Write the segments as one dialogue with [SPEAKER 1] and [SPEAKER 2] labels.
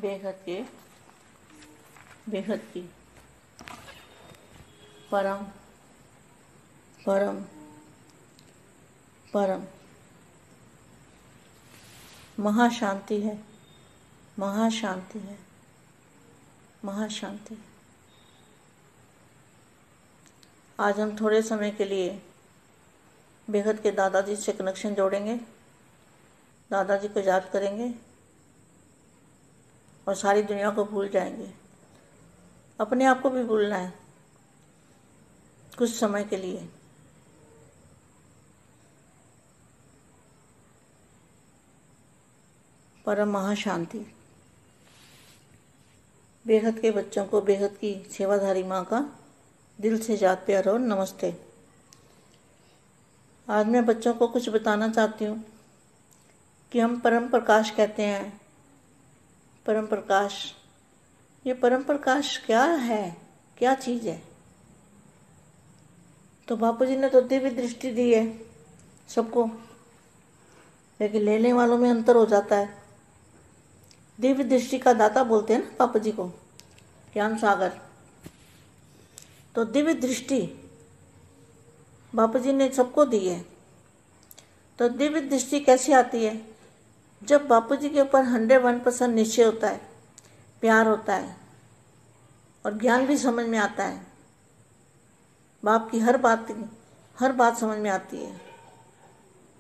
[SPEAKER 1] बेहद की परम परम परम महाशांति है, महाशांति है, महाशांति। आज हम थोड़े समय के लिए बेहद के दादाजी से कनेक्शन जोड़ेंगे, दादाजी को याद करेंगे और सारी दुनिया को भूल जाएंगे। अपने आप को भी भूलना है कुछ समय के लिए। परम महाशांति। बेहद के बच्चों को बेहद की सेवाधारी माँ का दिल से याद प्यार और नमस्ते। आज मैं बच्चों को कुछ बताना चाहती हूँ कि हम परम प्रकाश कहते हैं। परम प्रकाश, ये परम प्रकाश क्या है, क्या चीज़ है? तो बापू जी ने तो दिव्य दृष्टि दी है सबको, लेकिन लेने वालों में अंतर हो जाता है। दिव्य दृष्टि का दाता बोलते हैं ना बापू जी को, ज्ञान सागर। तो दिव्य दृष्टि बापू जी ने सबको दी है। तो दिव्य दृष्टि कैसे आती है? जब बापू जी के ऊपर 101% निश्चय होता है, प्यार होता है और ज्ञान भी समझ में आता है। बाप की हर बात समझ में आती है,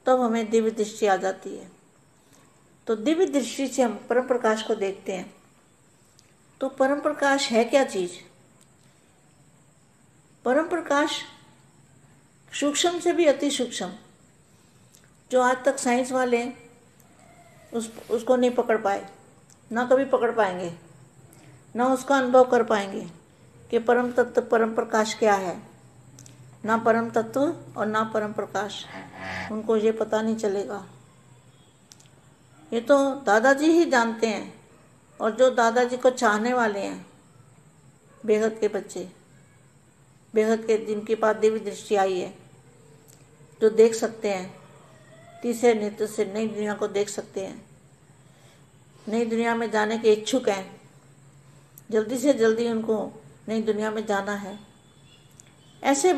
[SPEAKER 1] तब हमें दिव्य दृष्टि आ जाती है। तो दिव्य दृष्टि से हम परम प्रकाश को देखते हैं। तो परम प्रकाश है क्या चीज़? परम प्रकाश सूक्ष्म से भी अति सूक्ष्म, जो आज तक साइंस वाले उसको नहीं पकड़ पाए, ना कभी पकड़ पाएंगे, ना उसका अनुभव कर पाएंगे कि परम तत्व परम प्रकाश क्या है। ना परम तत्व और ना परम प्रकाश, उनको ये पता नहीं चलेगा। ये तो दादाजी ही जानते हैं, और जो दादाजी को चाहने वाले हैं, बेहद के बच्चे, बेहद के जिनके पास दिव्य दृष्टि आई है, जो देख सकते हैं, तीसरे नेत्र से नई दुनिया को देख सकते हैं, नई दुनिया में जाने के इच्छुक हैं, जल्दी से जल्दी उनको नई दुनिया में जाना है। ऐसे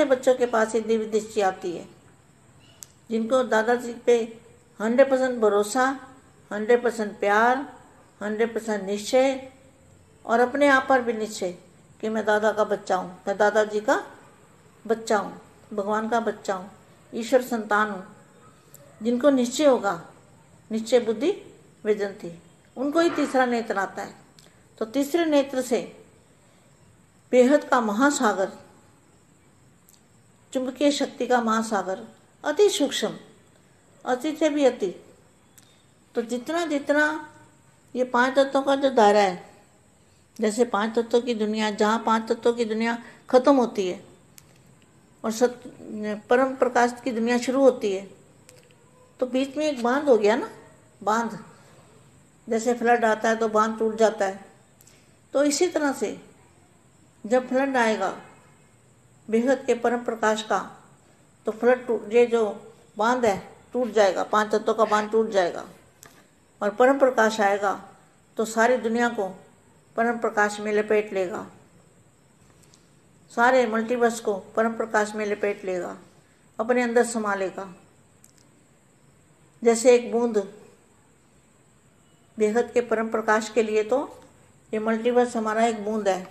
[SPEAKER 1] बच्चों के पास ही दिव्य दृष्टि आती है, जिनको दादाजी पे 100% भरोसा, 100% प्यार, 100% निश्चय और अपने आप पर भी निश्चय कि मैं दादा का बच्चा हूँ, मैं दादाजी का बच्चा हूँ, भगवान का बच्चा हूँ, ईश्वर संतान हूँ। जिनको निश्चय होगा, निश्चय बुद्धि विजंती, उनको ही तीसरा नेत्र आता है। तो तीसरे नेत्र से बेहद का महासागर, चुंबकीय शक्ति का महासागर, अति सूक्ष्म, अति से भी अति। तो जितना जितना ये 5 तत्वों का जो दायरा है, जैसे 5 तत्वों की दुनिया, जहाँ 5 तत्वों की दुनिया खत्म होती है और परम प्रकाश की दुनिया शुरू होती है, तो बीच में एक बांध हो गया ना, बांध। जैसे फ्लड आता है तो बांध टूट जाता है, तो इसी तरह से जब फ्लड आएगा बेहद के परम प्रकाश का, तो ये जो बांध है टूट जाएगा, 5 तत्वों का बांध टूट जाएगा और परम प्रकाश आएगा, तो सारी दुनिया को परम प्रकाश में लपेट लेगा, सारे मल्टीवर्स को परम प्रकाश में लपेट लेगा, अपने अंदर समा लेगा। जैसे एक बूंद बेहद के परम प्रकाश के लिए, तो ये मल्टीवर्स हमारा एक बूंद है।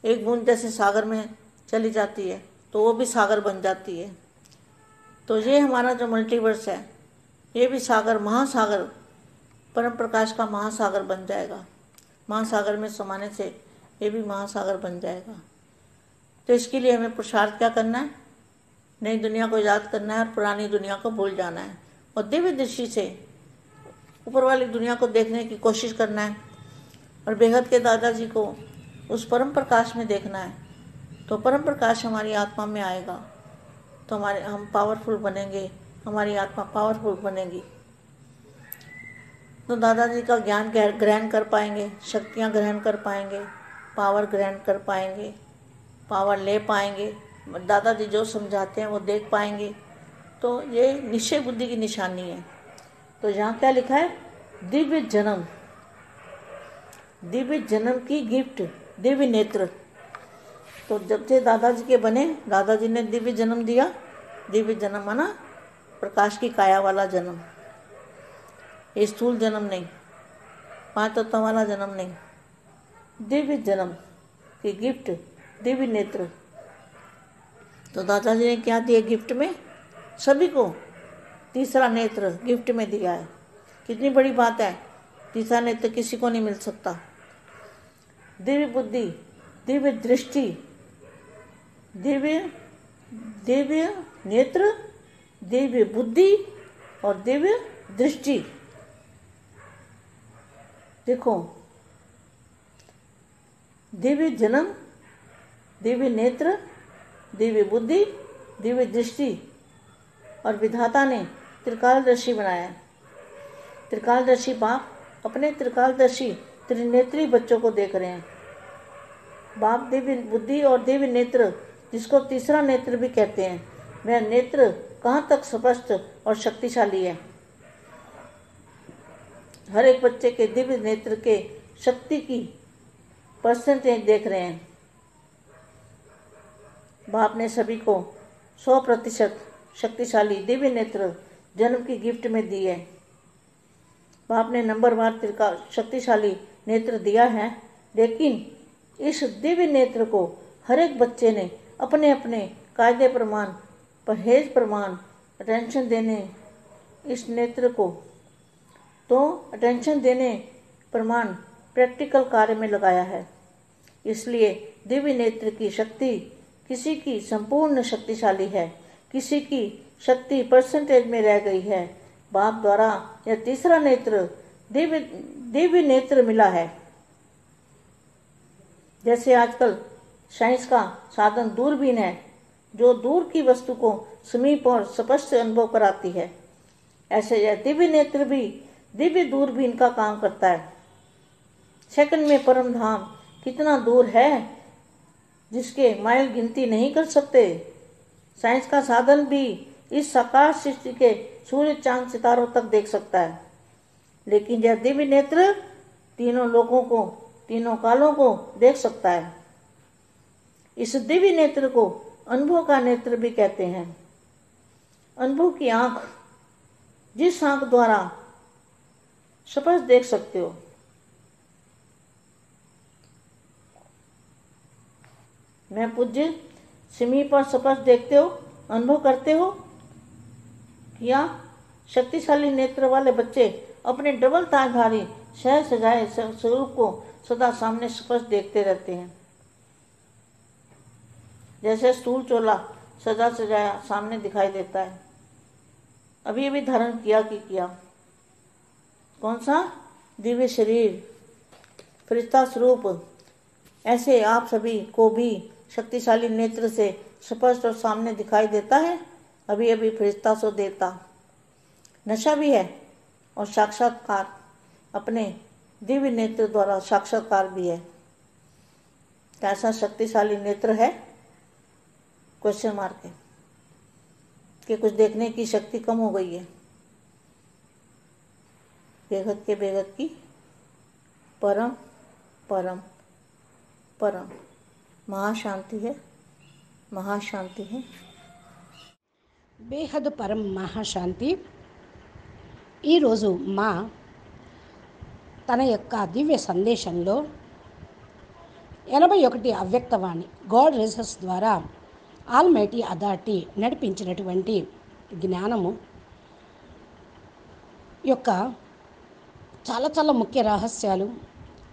[SPEAKER 1] एक बूंद जैसे सागर में चली जाती है तो वो भी सागर बन जाती है। तो ये हमारा जो मल्टीवर्स है, ये भी सागर, महासागर, परम प्रकाश का महासागर बन जाएगा। महासागर में समाने से ये भी महासागर बन जाएगा। तो इसके लिए हमें पुरुषार्थ क्या करना है? नई दुनिया को याद करना है और पुरानी दुनिया को भूल जाना है, और दिव्य दृष्टि से ऊपर वाली दुनिया को देखने की कोशिश करना है, और बेहद के दादाजी को उस परम प्रकाश में देखना है। तो परम प्रकाश हमारी आत्मा में आएगा, तो हम पावरफुल बनेंगे, हमारी आत्मा पावरफुल बनेगी। तो दादाजी का ज्ञान ग्रहण कर पाएंगे, शक्तियाँ ग्रहण कर पाएंगे, पावर ग्रहण कर पाएंगे, पावर ले पाएंगे, दादाजी जो समझाते हैं वो देख पाएंगे। तो ये निश्चय बुद्धि की निशानी है। तो यहाँ क्या लिखा है? दिव्य जन्म, दिव्य जन्म की गिफ्ट, दिव्य नेत्र। तो जब से दादाजी के बने, दादाजी ने दिव्य जन्म दिया। दिव्य जन्म माना प्रकाश की काया वाला जन्म, ये स्थूल जन्म नहीं, 5 तत्वों वाला जन्म नहीं, दिव्य जन्म की गिफ्ट, दिव्य नेत्र। तो दादाजी ने क्या दिया गिफ्ट में? सभी को तीसरा नेत्र गिफ्ट में दिया है। कितनी बड़ी बात है, तीसरा नेत्र किसी को नहीं मिल सकता। दिव्य बुद्धि, दिव्य दृष्टि, दिव्य नेत्र, दिव्य बुद्धि और दिव्य दृष्टि। देखो, दिव्य जन्म, दिव्य नेत्र, दिव्य बुद्धि, दिव्य दृष्टि, और विधाता ने त्रिकालदर्शी बनाया। त्रिकालदर्शी बाप अपने त्रिकालदर्शी त्रिनेत्री बच्चों को देख रहे हैं। बाप दिव्य बुद्धि और दिव्य नेत्र, जिसको तीसरा नेत्र भी कहते हैं, वह नेत्र कहाँ तक स्पष्ट और शक्तिशाली है। हर एक बच्चे के दिव्य नेत्र के शक्ति की परसेंटेज देख रहे हैं। बाप ने सभी को 100% शक्तिशाली दिव्य नेत्र जन्म की गिफ्ट में दी है। बाप ने नंबरवार शक्तिशाली नेत्र दिया है, लेकिन इस दिव्य नेत्र को हर एक बच्चे ने अपने अपने कायदे प्रमाण, परहेज प्रमाण, अटेंशन देने इस नेत्र को, तो अटेंशन देने प्रमाण प्रैक्टिकल कार्य में लगाया है। इसलिए दिव्य नेत्र की शक्ति किसी की संपूर्ण शक्तिशाली है, किसी की शक्ति परसेंटेज में रह गई है। बाप द्वारा यह तीसरा नेत्र दिव्य नेत्र मिला है। जैसे आजकल साइंस का साधन दूरबीन है, जो दूर की वस्तु को समीप और स्पष्ट अनुभव कराती है, ऐसे यह दिव्य नेत्र भी दिव्य दूरबीन का काम करता है। सेकंड में परम धाम कितना दूर है, जिसके माइल गिनती नहीं कर सकते। साइंस का साधन भी इस साकार सृष्टि के सूर्य चांद सितारों तक देख सकता है, लेकिन यह दिव्य नेत्र तीनों लोगों को, तीनों कालों को देख सकता है। इस दिव्य नेत्र को अनुभव का नेत्र भी कहते हैं। अनुभव की आंख, जिस आंख द्वारा स्पष्ट देख सकते हो। मैं पूज्य समीप पर स्पष्ट देखते हो, अनुभव करते हो। या शक्तिशाली नेत्र वाले बच्चे अपने डबल ताजधारी सहज सजाए स्वरूप को सदा सामने स्पष्ट देखते रहते हैं। जैसे स्थूल चोला सजा सजाया सामने दिखाई देता है। अभी अभी धारण किया कि किया, कौन सा? दिव्य शरीर, फरिश्ता स्वरूप। ऐसे आप सभी को भी शक्तिशाली नेत्र से स्पष्ट और सामने दिखाई देता है। अभी अभी फरिश्ता सो देवता। नशा भी है और साक्षात्कार अपने दिव्य नेत्र द्वारा साक्षात्कार भी है। कैसा शक्तिशाली नेत्र है? क्वेश्चन मार्क है कि कुछ देखने की शक्ति कम हो गई है। बेहद के बेहद की परम परम परम महाशांति है, महाशांति है।
[SPEAKER 2] బేహద్ పరం మహాశాంతి. ఈరోజు మా తన యొక్క దివ్య సందేశంలో 81 అవ్యక్తవాణి గాడ్ రేసెస్ ద్వారా ఆల్మైటీ అథారిటీ నడిపించినటువంటి జ్ఞానము యొక్క చాలా చాలా ముఖ్య రహస్యాలు,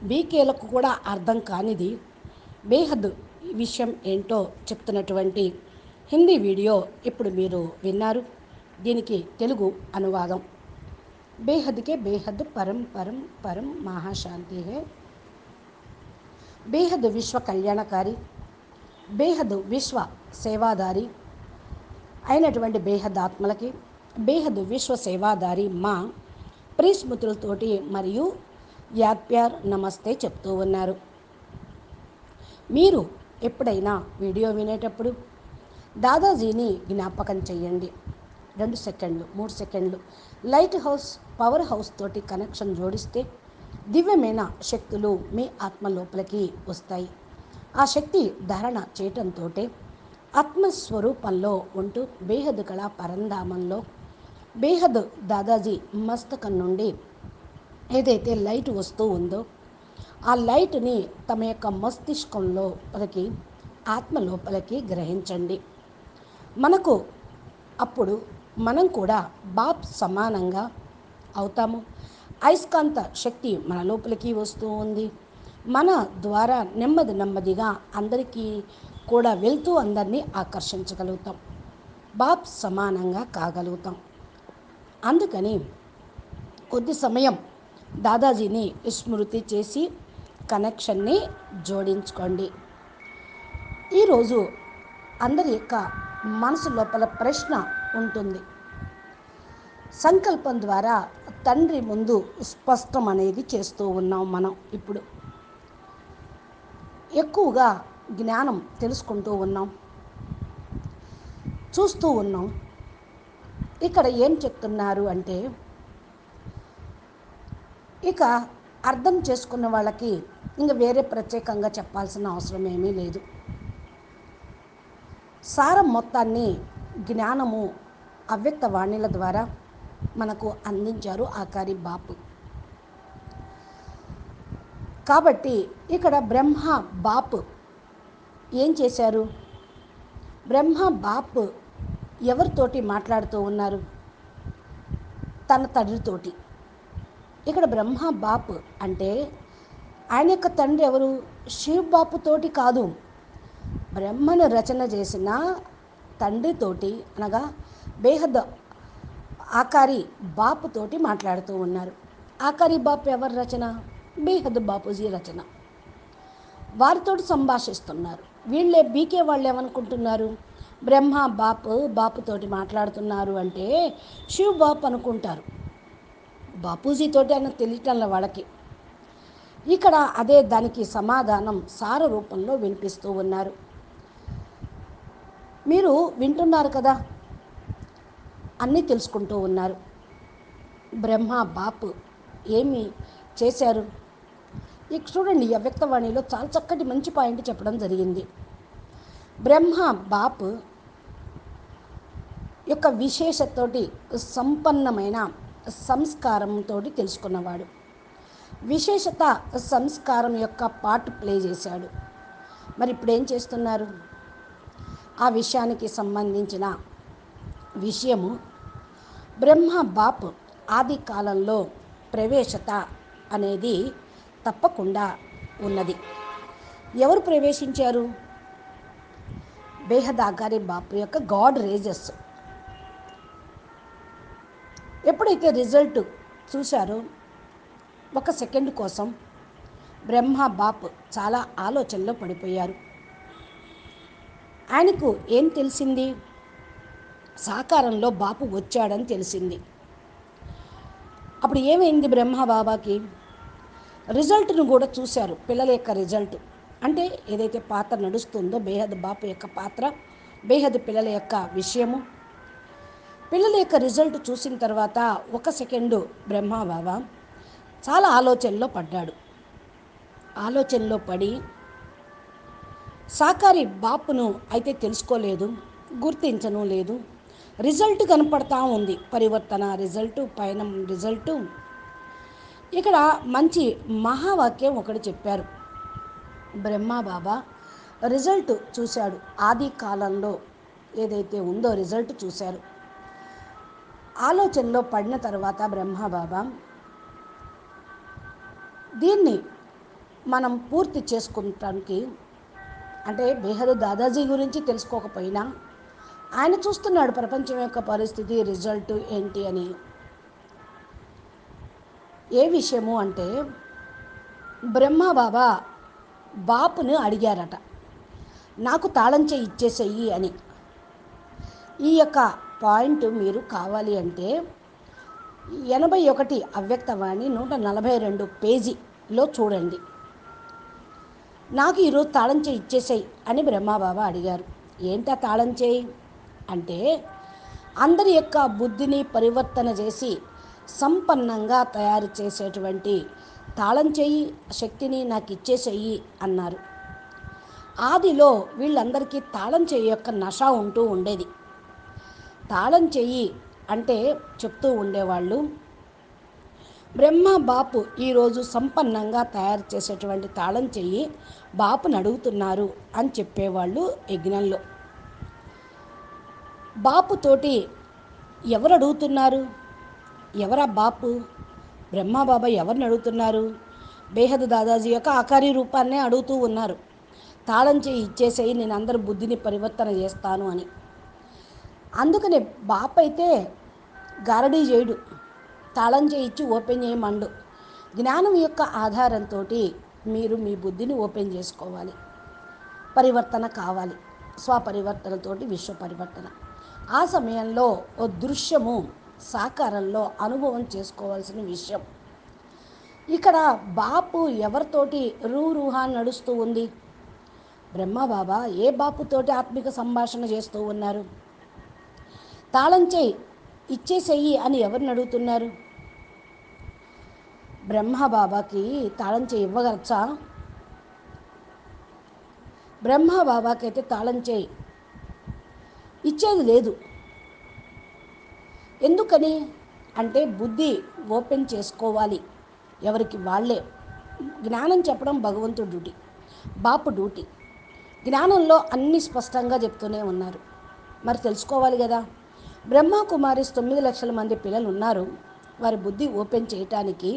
[SPEAKER 2] బీకేలకు కూడా అర్థం కానిది బేహద్ విషయం ఏంటో చెప్తున్నటువంటి హిందీ వీడియో ఇప్పుడు మీరు విన్నారు. దీనికి తెలుగు అనువాదం. बेहद के बेहद परम परम परम महाशांति है. बेहद विश्व कल्याणकारी, बेहद विश्व సేవాదారి అయినటువంటి బేహద్ ఆత్మలకి బేహద్ విశ్వ సేవాదారి మా ప్రీస్మృతులతోటి మరియు యాద్ప్యార్ నమస్తే చెప్తూ ఉన్నారు. మీరు ఎప్పుడైనా వీడియో వినేటప్పుడు దాదాజీని జ్ఞాపకం చేయండి. 2 సెకండ్లు 3 సెకండ్లు లైట్ హౌస్ పవర్ హౌస్ తోటి కనెక్షన్ జోడిస్తే దివ్యమైన శక్తులు మీ ఆత్మ లోపలికి వస్తాయి. ఆ శక్తి ధారణ చేయటంతో ఆత్మస్వరూపంలో ఉంటూ బేహద్ కళ పరంధామంలో బేహద్ దాదాజీ మస్తకం నుండి ఏదైతే లైట్ వస్తూ ఉందో ఆ లైట్ని తమ యొక్క మస్తిష్కంలోపలికి ఆత్మ లోపలికి గ్రహించండి. మనకు అప్పుడు మనం కూడా బాప్ సమానంగా అవుతాము. అయస్కాంత శక్తి మన లోపలికి వస్తూ ఉంది. మన ద్వారా నెమ్మదిగా అందరికీ కూడా వెళ్తూ అందరినీ ఆకర్షించగలుగుతాం. బాప్ సమానంగా కాగలుగుతాం. అందుకని కొద్ది సమయం దాదాజీని స్మృతి చేసి కనెక్షన్ని జోడించుకోండి. ఈరోజు అందరి యొక్క మనసు లోపల ప్రశ్న ఉంటుంది. సంకల్పం ద్వారా తండ్రి ముందు స్పష్టం అనేది చేస్తూ ఉన్నాం. మనం ఇప్పుడు ఎక్కువగా జ్ఞానం తెలుసుకుంటూ ఉన్నాం, చూస్తూ ఉన్నాం. ఇక్కడ ఏం చెప్తున్నారు అంటే, ఇక అర్థం చేసుకున్న వాళ్ళకి ఇంక వేరే ప్రత్యేకంగా చెప్పాల్సిన అవసరం ఏమీ లేదు. సారం మొత్తాన్ని జ్ఞానము అవ్యక్త వాణిల ద్వారా మనకు అందించారు ఆకారి బాపు. కాబట్టి ఇక్కడ బ్రహ్మ బాపు ఏం చేశారు? బ్రహ్మ బాపు ఎవరితోటి మాట్లాడుతూ ఉన్నారు? తన తండ్రితోటి. ఇక్కడ బ్రహ్మ బాపు అంటే ఆయన యొక్క తండ్రి ఎవరు? శివ్ బాపుతోటి కాదు, బ్రహ్మను రచన చేసిన తండ్రితోటి, అనగా బేహద్ ఆకారి బాపుతోటి మాట్లాడుతూ ఉన్నారు. ఆకారి బాపు ఎవరి రచన? బేహద్ బాపూజీ రచన. వారితోటి సంభాషిస్తున్నారు. వీళ్ళే బీకే వాళ్ళు ఏమనుకుంటున్నారు? బ్రహ్మ బాపుతోటి మాట్లాడుతున్నారు అంటే శివ్ బాపు అనుకుంటారు. బాపూజీతోటి ఆయన తెలియటంలో వాళ్ళకి. ఇక్కడ అదే దానికి సమాధానం సార రూపంలో వినిపిస్తూ ఉన్నారు. మీరు వింటున్నారు కదా, అన్నీ తెలుసుకుంటూ ఉన్నారు. బ్రహ్మ బాపు ఏమి చేశారు? ఇక చూడండి, అవ్యక్తవాణిలో చాలా చక్కటి మంచి పాయింట్ చెప్పడం జరిగింది. బ్రహ్మ బాపు యొక్క విశేషతోటి సంపన్నమైన సంస్కారంతో తెలుసుకున్నవాడు. విశేషత సంస్కారం యొక్క పార్ట్ ప్లే చేశాడు. మరి ఇప్పుడు ఏం చేస్తున్నారు? ఆ విషయానికి సంబంధించిన విషయము బ్రహ్మ బాప్ ఆది కాలంలో ప్రవేశత అనేది తప్పకుండా ఉన్నది. ఎవరు ప్రవేశించారు? బేహద్ ఆకారి బాపు యొక్క గాడ్ రేజెస్. ఎప్పుడైతే రిజల్ట్ చూశారో 1 సెకండ్ కోసం బ్రహ్మ బాప్ చాలా ఆలోచనలో పడిపోయారు. ఆయనకు ఏం తెలిసింది? సాకారంలో బాపు వచ్చాడని తెలిసింది. అప్పుడు ఏమైంది బ్రహ్మ బాబాకి? రిజల్ట్ను కూడా చూశారు, పిల్లల యొక్క రిజల్ట్. అంటే ఏదైతే పాత్ర నడుస్తుందో బేహద్ బాపు యొక్క పాత్ర, బేహద్ పిల్లల యొక్క విషయము, పిల్లల యొక్క రిజల్ట్ చూసిన తర్వాత 1 సెకండు బ్రహ్మ బాబా చాలా ఆలోచనలో పడ్డాడు. ఆలోచనలో పడి సాకారి బాపును అయితే తెలుసుకోలేదు, గుర్తించను లేదు. రిజల్ట్ కనపడతా ఉంది, పరివర్తన రిజల్టు, పయనం రిజల్టు. ఇక్కడ మంచి మహావాక్యం ఒకటి చెప్పారు. బ్రహ్మ బాబా రిజల్ట్ చూశాడు. ఆది కాలంలో ఏదైతే ఉందో రిజల్ట్ చూశారు. ఆలోచనలో పడిన తర్వాత బ్రహ్మ బాబా దీన్ని మనం పూర్తి చేసుకుంటానికి, అంటే బేహద్ దాదాజీ గురించి తెలుసుకోకపోయినా ఆయన చూస్తున్నాడు ప్రపంచం యొక్క పరిస్థితి, రిజల్ట్ ఏంటి అని. ఏ విషయము అంటే బ్రహ్మ బాబా బాపుని అడిగారట, నాకు తాళం చేయి ఇచ్చేసేయి అని. ఈ యొక్క పాయింట్ మీరు కావాలి అంటే 81 అవ్యక్తవాణి 142 పేజీలో చూడండి. నాకు ఈరోజు తాళం చేయి ఇచ్చేసేయి అని బ్రహ్మబాబా అడిగారు. ఏంటా తాళం చేయి అంటే అందరి యొక్క బుద్ధిని పరివర్తన చేసి సంపన్నంగా తయారు చేసేటువంటి తాళం చెయ్యి శక్తిని నాకు ఇచ్చేసేయి అన్నారు. ఆదిలో వీళ్ళందరికీ తాళం చెయ్యి యొక్క నష ఉంటూ ఉండేది. తాళం చెయ్యి అంటే చెప్తూ ఉండేవాళ్ళు, బ్రహ్మ బాపు ఈరోజు సంపన్నంగా తయారు చేసేటువంటి తాళం చెయ్యి బాపుని అడుగుతున్నారు అని చెప్పేవాళ్ళు యజ్ఞంలో. బాపుతోటి ఎవరు అడుగుతున్నారు? ఎవరా బాపు? బ్రహ్మబాబా ఎవరిని అడుగుతున్నారు? బేహద్ దాదాజీ యొక్క ఆకారి రూపాన్నే అడుగుతూ ఉన్నారు. తాళం చేయి ఇచ్చేసేయి, నేను అందరి బుద్ధిని పరివర్తన చేస్తాను అని. అందుకనే బాపు అయితే గారడీ చేయడు, తాళం చేయి ఇచ్చి ఓపెన్ చేయమండు. జ్ఞానం యొక్క ఆధారంతో మీరు మీ బుద్ధిని ఓపెన్ చేసుకోవాలి, పరివర్తన కావాలి. స్వపరివర్తనతోటి విశ్వ పరివర్తన. ఆ సమయంలో ఓ దృశ్యము సాకారంలో అనుభవం చేసుకోవాల్సిన విషయం. ఇక్కడ బాపు ఎవరితోటి రూహాన్ నడుస్తూ ఉంది? బ్రహ్మబాబా ఏ బాపుతోటి ఆత్మిక సంభాషణ చేస్తూ ఉన్నారు? తాళం చేయి ఇచ్చేసేయి అని ఎవరిని అడుగుతున్నారు? బ్రహ్మబాబాకి తాళం చేయి ఇవ్వగలచా? బ్రహ్మబాబాకి అయితే తాళం చేయి ఇచ్చేది లేదు. ఎందుకని అంటే బుద్ధి ఓపెన్ చేసుకోవాలి ఎవరికి వాళ్ళే. జ్ఞానం చెప్పడం భగవంతుడి డ్యూటీ, బాపు డ్యూటీ. జ్ఞానంలో అన్నీ స్పష్టంగా చెప్తూనే ఉన్నారు. మరి తెలుసుకోవాలి కదా. బ్రహ్మకుమారిస్ 9 లక్షల మంది పిల్లలు ఉన్నారు. వారి బుద్ధి ఓపెన్ చేయటానికి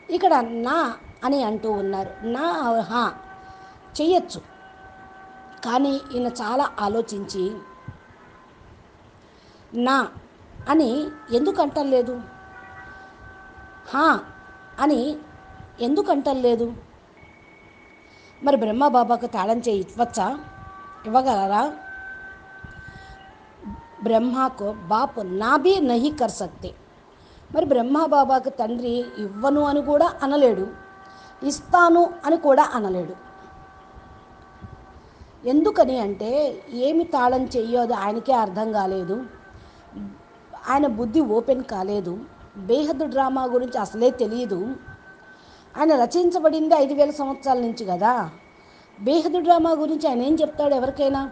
[SPEAKER 2] ఇక్కడ నా అని అంటూ ఉన్నారు. నా హా చెయ్యొచ్చు, కానీ ఈయన చాలా ఆలోచించి నా అని ఎందుకు అంటలేదు, హా అని ఎందుకు అంటలేదు? మరి బ్రహ్మబాబాకు తాళం చేయి ఇవ్వచ్చా? ఇవ్వగలరా? బ్రహ్మకు బాపు నా భీ నహీ కర్ సక్తే. మరి బ్రహ్మబాబాకు తండ్రి ఇవ్వను అని కూడా అనలేడు, ఇస్తాను అని కూడా అనలేడు. ఎందుకని అంటే ఏమి తాళం చెయ్యోది ఆయనకే అర్థం కాలేదు, ఆయన బుద్ధి ఓపెన్ కాలేదు. బేహద్ డ్రామా గురించి అసలే తెలియదు. ఆయన రచించబడింది 5000 సంవత్సరాల నుంచి కదా. బేహద్ డ్రామా గురించి ఆయన ఏం చెప్తాడు ఎవరికైనా?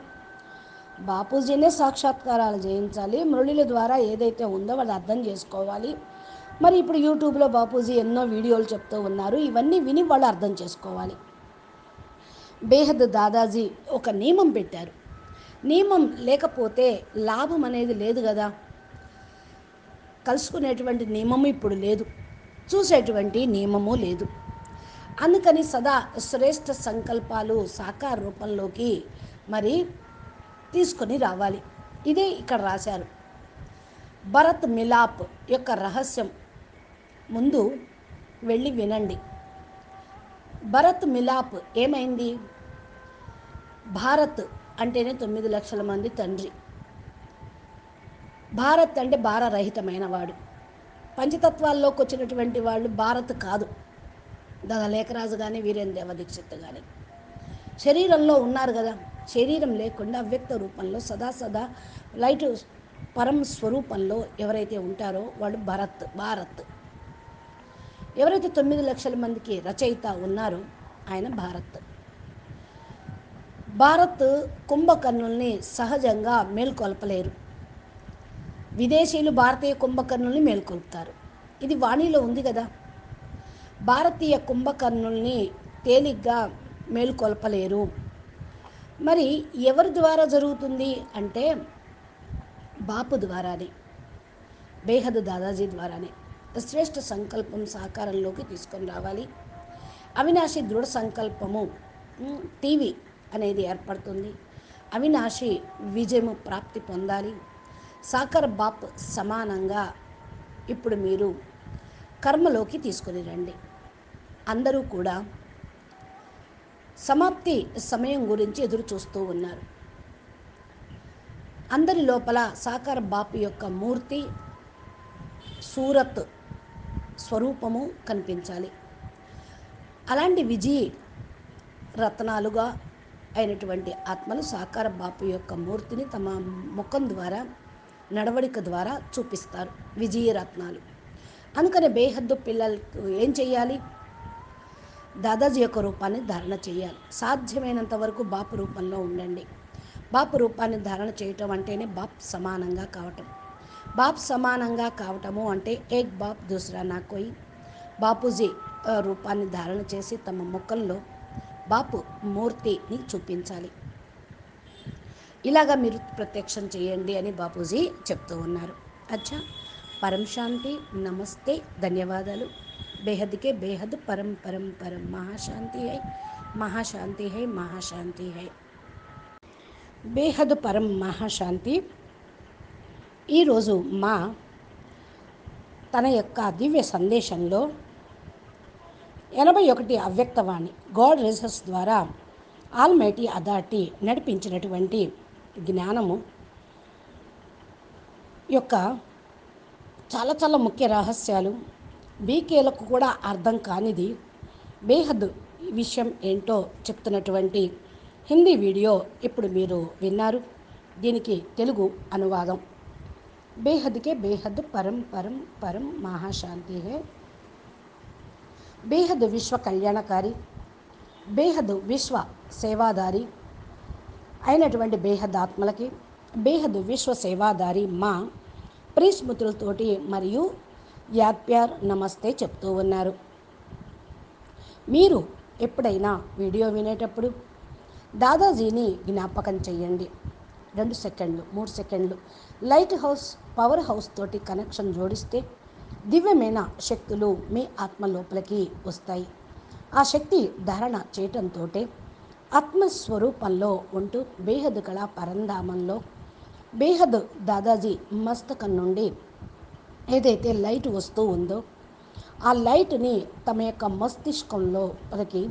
[SPEAKER 2] బాపూజీనే సాక్షాత్కారాలు చేయించాలి, మురళిల ద్వారా ఏదైతే ఉందో వాళ్ళు అర్థం చేసుకోవాలి. మరి ఇప్పుడు యూట్యూబ్లో బాపూజీ ఎన్నో వీడియోలు చెప్తూ ఉన్నారు, ఇవన్నీ విని వాళ్ళు అర్థం చేసుకోవాలి. బేహద్ దాదాజీ ఒక నియమం పెట్టారు. నియమం లేకపోతే లాభం అనేది లేదు కదా. కలుసుకునేటువంటి నియమము ఇప్పుడు లేదు, చూసేటువంటి నియమము లేదు. అందుకని సదా శ్రేష్ఠ సంకల్పాలు సాకార రూపంలోకి మరి తీసుకొని రావాలి. ఇదే ఇక్కడ రాశారు. భరత్ మిలాప్ యొక్క రహస్యం ముందు వెళ్ళి వినండి. భరత్ మిలాప్ ఏమైంది? భారత్ అంటేనే 9 లక్షల మంది తండ్రి. భారత్ అంటే భారరహితమైన వాడు. పంచతత్వాల్లోకి వచ్చినటువంటి వాళ్ళు భారత్ కాదు. దాదా లేఖరాజు కానీ వీరేంద్ర దేవ దీక్షిత్ కానీ శరీరంలో ఉన్నారు కదా. శరీరం లేకుండా అవ్యక్త రూపంలో సదా లైట్ పరం స్వరూపంలో ఎవరైతే ఉంటారో వాళ్ళు భారత్. ఎవరైతే 9 లక్షల మందికి రచయిత ఉన్నారో ఆయన భారత్ కుంభకర్ణుల్ని సహజంగా మేల్కొల్పలేరు. విదేశీయులు భారతీయ కుంభకర్ణుల్ని మేల్కొల్పుతారు. ఇది వాణిలో ఉంది కదా. భారతీయ కుంభకర్ణుల్ని తేలిగ్గా మేల్కొల్పలేరు. మరి ఎవరి ద్వారా జరుగుతుంది అంటే బాపు ద్వారానే, బేహద్ దాదాజీ ద్వారానే. శ్రేష్ఠ సంకల్పం సాకారంలోకి తీసుకొని రావాలి. అవినాశి దృఢ సంకల్పము టీవీ అనేది ఏర్పడుతుంది. అవినాశి విజయము ప్రాప్తి పొందాలి. సాకార బాప్ సమానంగా ఇప్పుడు మీరు కర్మలోకి తీసుకొని రండి. అందరూ కూడా సమాప్తి సమయం గురించి ఎదురు చూస్తూ ఉన్నారు. అందరి లోపల సాకార బాపు యొక్క మూర్తి సూరత్ స్వరూపము కనిపించాలి. అలాంటి విజయ రత్నాలుగా అయినటువంటి ఆత్మలు సాకార బాపు యొక్క మూర్తిని తమ ముఖం ద్వారా నడవడిక ద్వారా చూపిస్తారు విజయరత్నాలు. అందుకని బేహద్దు పిల్లలకు ఏం చేయాలి? దాదాజీ యొక్క రూపాన్ని ధారణ చేయాలి. సాధ్యమైనంత వరకు బాపు రూపంలో ఉండండి. బాపు రూపాన్ని ధారణ చేయటం అంటేనే బాప్ సమానంగా కావటం. బాప్ సమానంగా కావటము అంటే ఏక్ బాప్ దూసరా నా కోయి. బాపూజీ రూపాన్ని ధారణ చేసి తమ ముఖంలో బాపు మూర్తిని చూపించాలి. ఇలాగా మీరు ప్రత్యక్షం చేయండి అని బాపూజీ చెప్తూ ఉన్నారు. అచ్చా, పరం శాంతి, నమస్తే, ధన్యవాదాలు. బేహద్కే బేహద్, పరం పరం పరం, మహాశాంతి హై, మహాశాంతి హై, మహాశాంతి హై. బేహద్ పరం మహాశాంతి. ఈరోజు మా తన యొక్క దివ్య సందేశంలో 81 అవ్యక్తవాణి గాడ్ రిజర్స్ ద్వారా ఆల్మైటీ అథారిటీ నడిపించినటువంటి జ్ఞానము యొక్క చాలా చాలా ముఖ్య రహస్యాలు, బీకేలకు కూడా అర్థం కానిది బేహద్ విషయం ఏంటో చెప్తున్నటువంటి హిందీ వీడియో ఇప్పుడు మీరు విన్నారు. దీనికి తెలుగు అనువాదం. బేహద్కే బేహద్, పరం పరం పరం, మహాశాంతి హై. బేహద్ విశ్వ కళ్యాణకారి, బేహద్ విశ్వ సేవాదారి అయినటువంటి బేహద్ ఆత్మలకి బేహద్ విశ్వ సేవాదారి మా ప్రీస్మృతులతోటి మరియు యాద్ ప్యార్ నమస్తే చెప్తూ ఉన్నారు. మీరు ఎప్పుడైనా వీడియో వినేటప్పుడు దాదాజీని జ్ఞాపకం చెయ్యండి. 2 సెకండ్లు 3 సెకండ్లు లైట్ హౌస్ పవర్ హౌస్ తోటి కనెక్షన్ జోడిస్తే దివ్యమైన శక్తులు మీ ఆత్మ లోపలికి వస్తాయి. ఆ శక్తి ధారణ చేయటంతో ఆత్మస్వరూపంలో ఉంటూ బేహద్ కళ పరంధామంలో బేహద్ దాదాజీ మస్తకం నుండి ఏదైతే లైట్ వస్తూ ఉందో ఆ లైట్ని తమ యొక్క మస్తిష్కంలోపలికి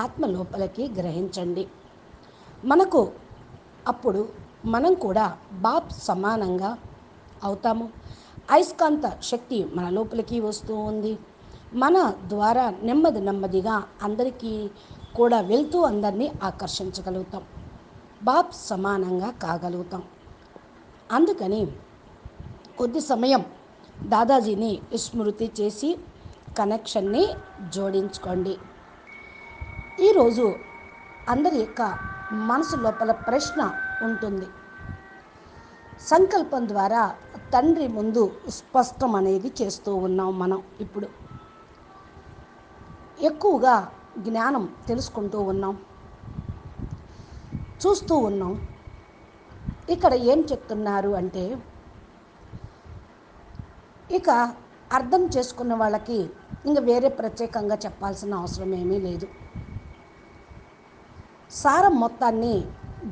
[SPEAKER 2] ఆత్మ లోపలికి గ్రహించండి. మనకు అప్పుడు మనం కూడా బాప్ సమానంగా అవుతాము. అయస్కాంత శక్తి మన లోపలికి వస్తూ ఉంది. మన ద్వారా నెమ్మది నెమ్మదిగా అందరికీ కూడా వెళ్తూ అందరినీ ఆకర్షించగలుగుతాం. బాప్ సమానంగా కాగలుగుతాం. అందుకని కొద్ది సమయం దాదాజీని స్మృతి చేసి కనెక్షన్ని జోడించుకోండి. ఈరోజు అందరి యొక్క మనసు లోపల ప్రశ్న ఉంటుంది. సంకల్పం ద్వారా తండ్రి ముందు స్పష్టం అనేది చేస్తూ ఉన్నాం. మనం ఇప్పుడు ఎక్కువగా జ్ఞానం తెలుసుకుంటూ ఉన్నాం, చూస్తూ ఉన్నాం. ఇక్కడ ఏం చెప్తున్నారు అంటే, ఇక అర్థం చేసుకున్న వాళ్ళకి ఇంక వేరే ప్రత్యేకంగా చెప్పాల్సిన అవసరం ఏమీ లేదు. సారం మొత్తాన్ని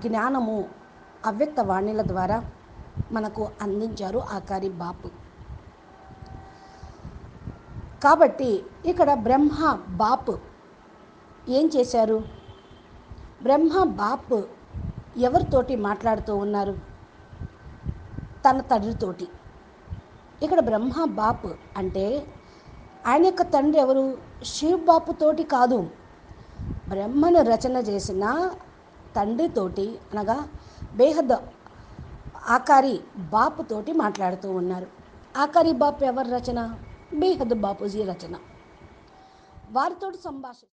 [SPEAKER 2] జ్ఞానము అవ్యక్త వాణిల ద్వారా మనకు అందించారు ఆకారి బాపు. కాబట్టి ఇక్కడ బ్రహ్మ బాపు ఏం చేశారు? బ్రహ్మ బాపు ఎవరితోటి మాట్లాడుతూ ఉన్నారు? తన తండ్రితోటి. ఇక్కడ బ్రహ్మ బాపు అంటే ఆయన యొక్క తండ్రి ఎవరు? శివ్ బాపుతోటి కాదు, బ్రహ్మను రచన చేసిన తండ్రితోటి అనగా బేహద్ ఆకారి బాపుతోటి మాట్లాడుతూ ఉన్నారు. ఆకారి బాపు ఎవరి రచన? బేహద్ బాపూజీ రచన. వారితోటి సంభాషణ